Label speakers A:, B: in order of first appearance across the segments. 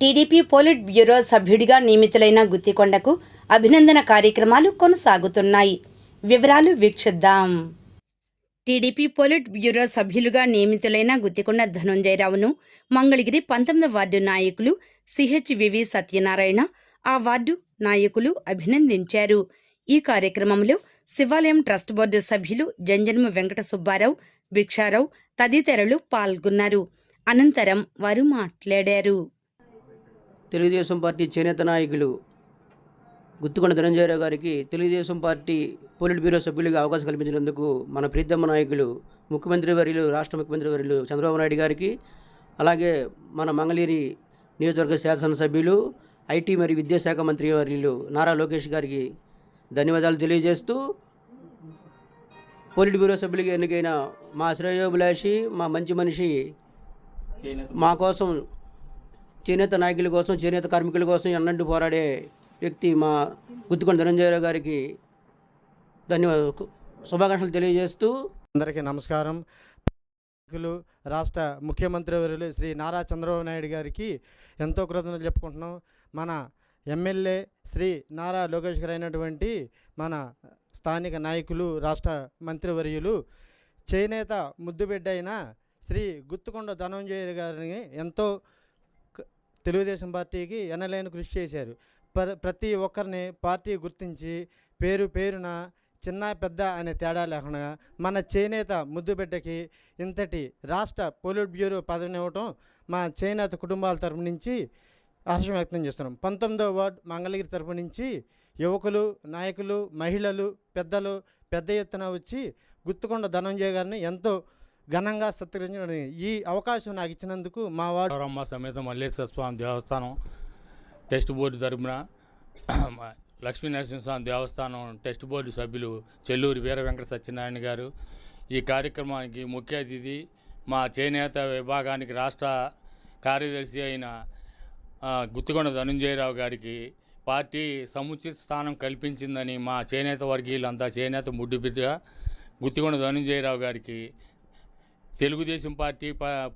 A: TDP polit bureau సభ్యుడిగా నియమితులైన గుత్తికొండకు అభినందన కార్యక్రమాలు కొనసాగుతున్నాయి. వివరాలు వీక్షిద్దాం. టీడీపీ పోలిట్ బ్యూరో సభ్యులుగా నియమితులైన గుత్తికొండ ధనంజయరావును మంగళగిరి 19వ వార్డు నాయకులు సిహెచ్వివి సత్యనారాయణ, ఆ వార్డు నాయకులు అభినందించారు. ఈ కార్యక్రమంలో శివాలయం ట్రస్ట్ బోర్డు సభ్యులు జంజన్మ వెంకట సుబ్బారావు, భిక్షారావు తదితరులు పాల్గొన్నారు. అనంతరం వారు మాట్లాడారు.
B: తెలుగుదేశం పార్టీ చేనేత నాయకులు గుత్తికొండ ధనంజయరావు గారికి తెలుగుదేశం పార్టీ పోలిట్ బ్యూరో సభ్యులుగా అవకాశం కల్పించినందుకు మన ప్రీతమ్మ నాయకులు ముఖ్యమంత్రి వర్యులు, రాష్ట్ర ముఖ్యమంత్రి వర్యులు చంద్రబాబు నాయుడు గారికి, అలాగే మన మంగళగిరి నియోజకవర్గ శాసనసభ్యులు, ఐటీ మరియు విద్యాశాఖ మంత్రి వర్యులు నారా లోకేష్ గారికి ధన్యవాదాలు తెలియజేస్తూ, పోలిట్ బ్యూరో సభ్యులుగా ఎన్నికైన మా శ్రేయోభిలాషి, మా మంచి మనిషి, మా కోసం చేనేత నాయకుల కోసం, చేనేత కార్మికుల కోసం ఎన్నడూ పోరాడే వ్యక్తి మా గుత్తికొండ ధనంజయరావు గారికి శుభాకాంక్షలు తెలియజేస్తూ,
C: అందరికీ నమస్కారం. రాష్ట్ర ముఖ్యమంత్రి వర్యులు శ్రీ నారా చంద్రబాబు నాయుడు గారికి ఎంతో కృతజ్ఞతలు చెప్పుకుంటున్నాం. మన ఎమ్మెల్యే శ్రీ నారా లోకేష్ గారు అయినటువంటి మన స్థానిక నాయకులు, రాష్ట్ర మంత్రివర్యులు, చేనేత ముద్దుబిడ్డ అయిన శ్రీ గుత్తికొండ ధనంజయ గారిని ఎంతో తెలుగుదేశం పార్టీకి ఎనలేని కృషి చేశారు. ప్రతి ఒక్కరిని పార్టీ గుర్తించి పేరు పేరున చిన్న పెద్ద అనే తేడా లేకుండా మన చేనేత ముద్దుబిడ్డకి ఇంతటి రాష్ట్ర పోలిట్ బ్యూరో పదవినివ్వటం మా చేనేత కుటుంబాల తరపు నుంచి హర్షం వ్యక్తం చేస్తున్నాం. 19వ వార్డు మంగళగిరి తరపు నుంచి యువకులు, నాయకులు, మహిళలు, పెద్దలు పెద్ద ఎత్తున వచ్చి గుత్తికొండ ధనంజయ గారిని ఎంతో ఘనంగా సత్కరించడం, ఈ అవకాశం నాకు ఇచ్చినందుకు మా వార్డు
D: గౌరమ్మ సమేత మల్లేశ్వర స్వామి దేవస్థానం టెస్ట్ బోర్డు తరపున లక్ష్మీనరసింహస్వామి దేవస్థానం టెస్ట్ బోర్డు సభ్యులు చెల్లూరి వీర వెంకట సత్యనారాయణ గారు, ఈ కార్యక్రమానికి ముఖ్య అతిథి మా చేనేత విభాగానికి రాష్ట్ర కార్యదర్శి అయిన గుత్తికొండ ధనంజయరావు గారికి పార్టీ సముచిత స్థానం కల్పించిందని మా చేనేత వర్గీయులంతా చేనేత ముడ్డుబిడ్డగా గుత్తికొండ ధనంజయరావు గారికి తెలుగుదేశం పార్టీ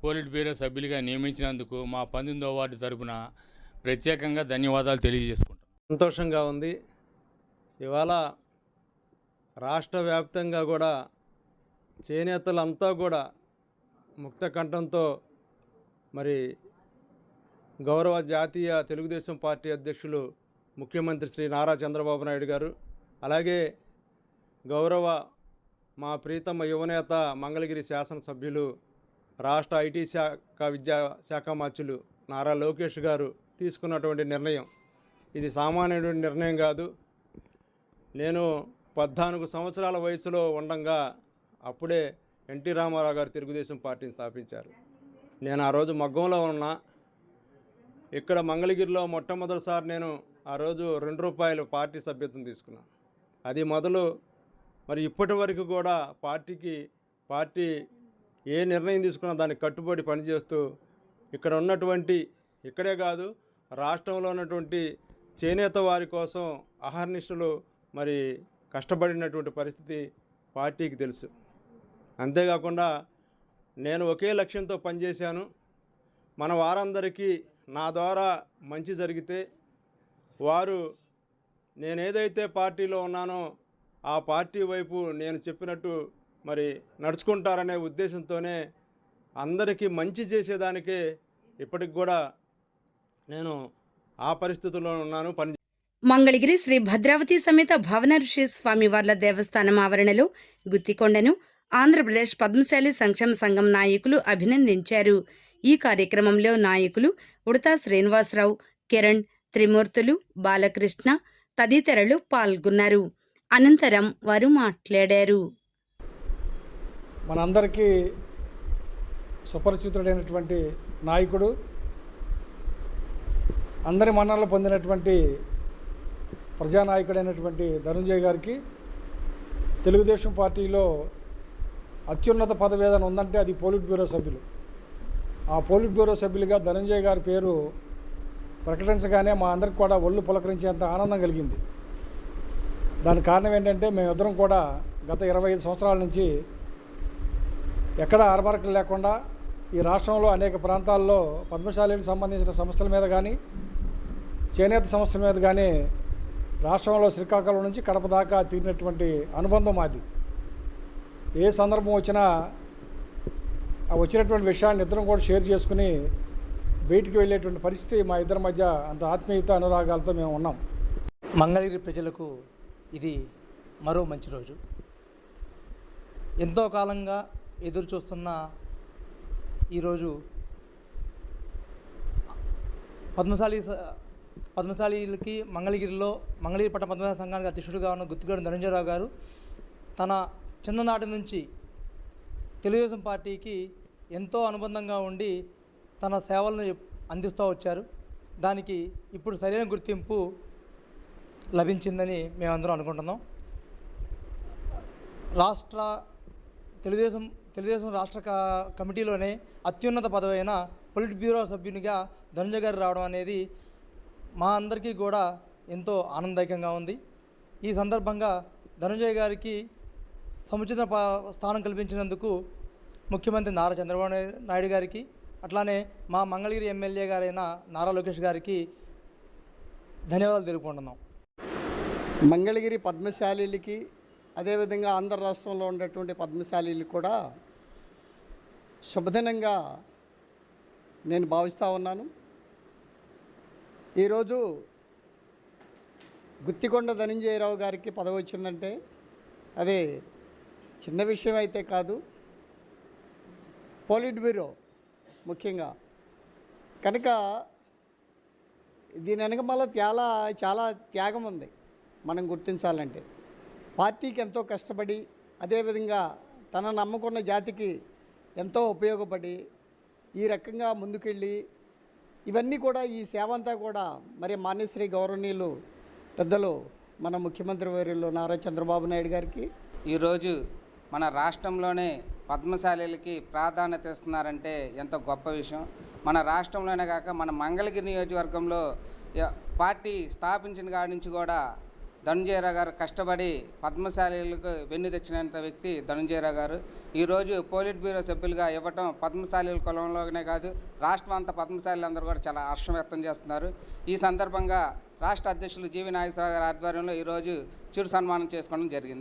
D: పోలిట్ బ్యూరో సభ్యులుగా నియమించినందుకు మా 19వ వార్డు తరపున ప్రత్యేకంగా ధన్యవాదాలు తెలియజేసుకుంటాం.
E: సంతోషంగా ఉంది. ఇవాళ రాష్ట్ర వ్యాప్తంగా కూడా చేనేతలంతా కూడా ముక్త కంఠంతో మరి గౌరవ జాతీయ తెలుగుదేశం పార్టీ అధ్యక్షులు ముఖ్యమంత్రి శ్రీ నారా చంద్రబాబు నాయుడు గారు, అలాగే గౌరవ మా ప్రీతమ యువనేత మంగళగిరి శాసనసభ్యులు, రాష్ట్ర ఐటీ శాఖ విద్యాశాఖ మంత్రులు నారా లోకేష్ గారు తీసుకున్నటువంటి నిర్ణయం ఇది సామాన్యమైన నిర్ణయం కాదు. నేను 14 సంవత్సరాల వయసులో ఉండగా అప్పుడే ఎన్టీ రామారావు గారు తెలుగుదేశం పార్టీని స్థాపించారు. నేను ఆ రోజు మగ్గంలో ఉన్నా. ఇక్కడ మంగళగిరిలో మొట్టమొదటిసారి నేను ఆ రోజు ₹2 పార్టీ సభ్యత్వం తీసుకున్నాను. అది మొదలు మరి ఇప్పటి వరకు కూడా పార్టీ ఏ నిర్ణయం తీసుకున్నా దానికి కట్టుబడి పనిచేస్తూ ఇక్కడ ఉన్నటువంటి, ఇక్కడే కాదు రాష్ట్రంలో ఉన్నటువంటి చేనేత వారి కోసం అహర్నిశలు మరి కష్టపడినటువంటి పరిస్థితి పార్టీకి తెలుసు. అంతేకాకుండా నేను ఒకే లక్ష్యంతో పనిచేశాను. మన వారందరికీ నా ద్వారా మంచి జరిగితే వారు నేనేదైతే పార్టీలో ఉన్నానో ఆ పార్టీ వైపు నేను చెప్పినట్టు మరి నడుచుకుంటారనే ఉద్దేశంతోనే అందరికీ మంచి చేసేదానికే ఇప్పటికి కూడా నేను ఆ పరిస్థితుల్లో ఉన్నాను.
A: మంగళగిరి శ్రీ భద్రావతి సమేత భావన ఋషి స్వామివార్ల దేవస్థానం ఆవరణలో గుత్తికొండను ఆంధ్రప్రదేశ్ పద్మశాలి సంక్షేమ సంఘం నాయకులు అభినందించారు. ఈ కార్యక్రమంలో నాయకులు ఉడతా శ్రీనివాసరావు, కిరణ్, త్రిమూర్తులు, బాలకృష్ణ తదితరులు పాల్గొన్నారు. అనంతరం వారు మాట్లాడారు.
F: మనందరికీ సుపరిచితుడైనటువంటి నాయకుడు, అందరి మన్ననలు పొందినటువంటి ప్రజానాయకుడైనటువంటి ధనంజయ్ గారికి తెలుగుదేశం పార్టీలో అత్యున్నత పదవి ఏదైనా ఉందంటే అది పోలిట్ బ్యూరో సభ్యులు. ఆ పోలిట్ బ్యూరో సభ్యులుగా ధనంజయ్ గారి పేరు ప్రకటించగానే మా అందరికి కూడా ఒళ్ళు పులకరించేంత ఆనందం కలిగింది. దానికి కారణం ఏంటంటే మేమిద్దరం కూడా గత 25 సంవత్సరాల నుంచి ఎక్కడ ఆర్భారకలు లేకుండా ఈ రాష్ట్రంలో అనేక ప్రాంతాల్లో పద్మశాలికి సంబంధించిన సమస్యల మీద కానీ చేనేత సమస్యల మీద కానీ రాష్ట్రంలో శ్రీకాకుళం నుంచి కడప దాకా తీరినటువంటి అనుబంధం మాది. ఏ సందర్భం వచ్చినా ఆ వచ్చినటువంటి విషయాన్ని ఇద్దరం కూడా షేర్ చేసుకుని బయటికి వెళ్ళేటువంటి పరిస్థితి మా ఇద్దరి మధ్య అంత ఆత్మీయత అనురాగాలతో మేము ఉన్నాం.
G: మంగళగిరి ప్రజలకు ఇది మరో మంచి రోజు. ఎంతో కాలంగా ఎదురు చూస్తున్న ఈరోజు పద్మశాలీలకి మంగళగిరి పట్టణ పద్మశాలి సంఘానికి అధ్యక్షుడిగా ఉన్న గుత్తిగూడెం ధనంజయరావు గారు తన చిన్ననాటి నుంచి తెలుగుదేశం పార్టీకి ఎంతో అనుబంధంగా ఉండి తన సేవలను అందిస్తూ వచ్చారు. దానికి ఇప్పుడు సరైన గుర్తింపు లభించిందని మేమందరం అనుకుంటున్నాం. తెలుగుదేశం రాష్ట్ర కమిటీలోనే అత్యున్నత పదవైన పొలిట్ బ్యూరో సభ్యునిగా ధనంజయ్ గారు రావడం అనేది మా అందరికీ కూడా ఎంతో ఆనందదాయకంగా ఉంది. ఈ సందర్భంగా ధనంజయ్ గారికి సముచిత స్థానం కల్పించినందుకు ముఖ్యమంత్రి నారా చంద్రబాబు నాయుడు గారికి, అట్లానే మా మంగళగిరి ఎమ్మెల్యే గారైన నారా లోకేష్ గారికి ధన్యవాదాలు తెలుపుకుంటున్నాం.
H: మంగళగిరి పద్మశాలీలకి అదేవిధంగా ఆంధ్ర రాష్ట్రంలో ఉన్నటువంటి పద్మశాలీలు కూడా శుభదినంగా నేను భావిస్తూ ఉన్నాను. ఈరోజు గుత్తికొండ ధనంజయరావు గారికి పదవి వచ్చిందంటే అదే చిన్న విషయం అయితే కాదు. పోలిట్ బ్యూరో ముఖ్యంగా కనుక దీని వెనక మళ్ళీ చాలా త్యాగం ఉంది. మనం గుర్తించాలంటే పార్టీకి ఎంతో కష్టపడి అదేవిధంగా తన నమ్ముకున్న జాతికి ఎంతో ఉపయోగపడి ఈ రకంగా ముందుకెళ్ళి ఇవన్నీ కూడా ఈ సేవ అంతా కూడా మరి మాన్యశ్రీ గౌరవనీయులు పెద్దలు మన ముఖ్యమంత్రి వర్యులు నారా చంద్రబాబు నాయుడు గారికి
I: ఈరోజు మన రాష్ట్రంలోనే పద్మశాలీలకి ప్రాధాన్యత ఇస్తున్నారంటే ఎంతో గొప్ప విషయం. మన రాష్ట్రంలోనే కాక మన మంగళగిరి నియోజకవర్గంలో పార్టీ స్థాపించిన కాడి నుంచి కూడా ధనంజయరావు గారు కష్టపడి పద్మశాలీలకు వెన్ను తెచ్చినంత వ్యక్తి ధనంజయరావు గారు. ఈరోజు పోలిట్ బ్యూరో సభ్యులుగా ఇవ్వటం పద్మశాలీల కులంలోనే కాదు రాష్ట్రం అంతా పద్మశాలీలు అందరూ కూడా చాలా హర్షం వ్యక్తం చేస్తున్నారు. ఈ సందర్భంగా రాష్ట్ర అధ్యక్షులు జీవి నాగేశ్వరరావు గారి ఆధ్వర్యంలో ఈరోజు చిరు సన్మానం చేసుకోవడం జరిగింది.